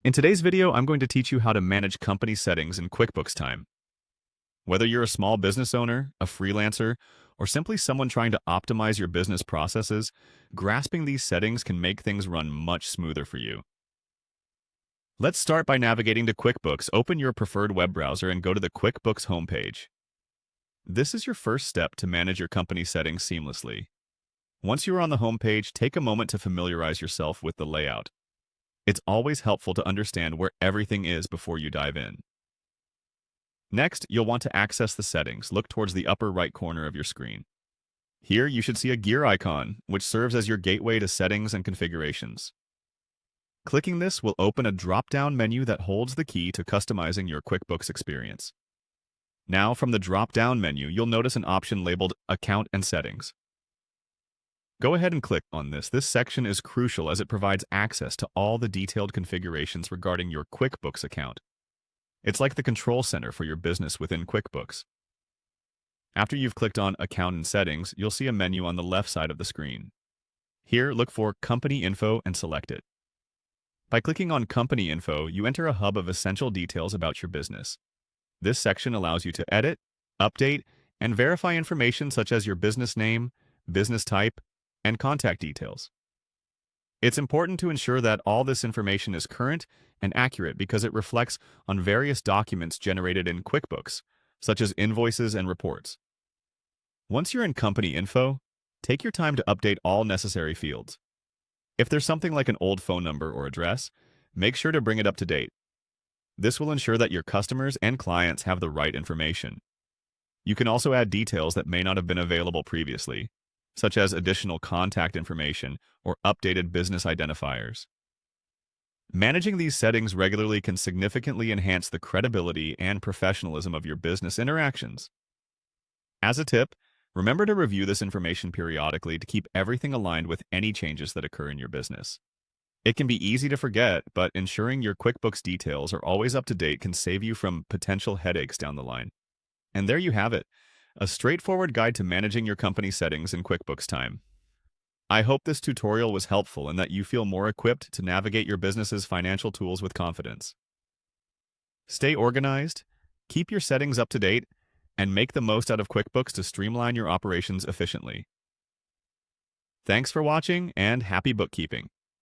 In today's video, I'm going to teach you how to manage company settings in QuickBooks Time. Whether you're a small business owner, a freelancer, or simply someone trying to optimize your business processes, grasping these settings can make things run much smoother for you. Let's start by navigating to QuickBooks. Open your preferred web browser and go to the QuickBooks homepage. This is your first step to manage your company settings seamlessly. Once you are on the homepage, take a moment to familiarize yourself with the layout. It's always helpful to understand where everything is before you dive in. Next, you'll want to access the settings. Look towards the upper right corner of your screen. Here, you should see a gear icon, which serves as your gateway to settings and configurations. Clicking this will open a drop-down menu that holds the key to customizing your QuickBooks experience. Now, from the drop-down menu, you'll notice an option labeled Account and Settings. Go ahead and click on this. This section is crucial as it provides access to all the detailed configurations regarding your QuickBooks account. It's like the control center for your business within QuickBooks. After you've clicked on Account and Settings, you'll see a menu on the left side of the screen. Here, look for Company Info and select it. By clicking on Company Info, you enter a hub of essential details about your business. This section allows you to edit, update, and verify information such as your business name, business type, and contact details. It's important to ensure that all this information is current and accurate because it reflects on various documents generated in QuickBooks, such as invoices and reports. Once you're in Company Info, take your time to update all necessary fields. If there's something like an old phone number or address, make sure to bring it up to date. This will ensure that your customers and clients have the right information. You can also add details that may not have been available previously, such as additional contact information or updated business identifiers. Managing these settings regularly can significantly enhance the credibility and professionalism of your business interactions. As a tip, remember to review this information periodically to keep everything aligned with any changes that occur in your business. It can be easy to forget, but ensuring your QuickBooks details are always up to date can save you from potential headaches down the line. And there you have it. A straightforward guide to managing your company settings in QuickBooks Time. I hope this tutorial was helpful and that you feel more equipped to navigate your business's financial tools with confidence. Stay organized, keep your settings up to date, and make the most out of QuickBooks to streamline your operations efficiently. Thanks for watching and happy bookkeeping.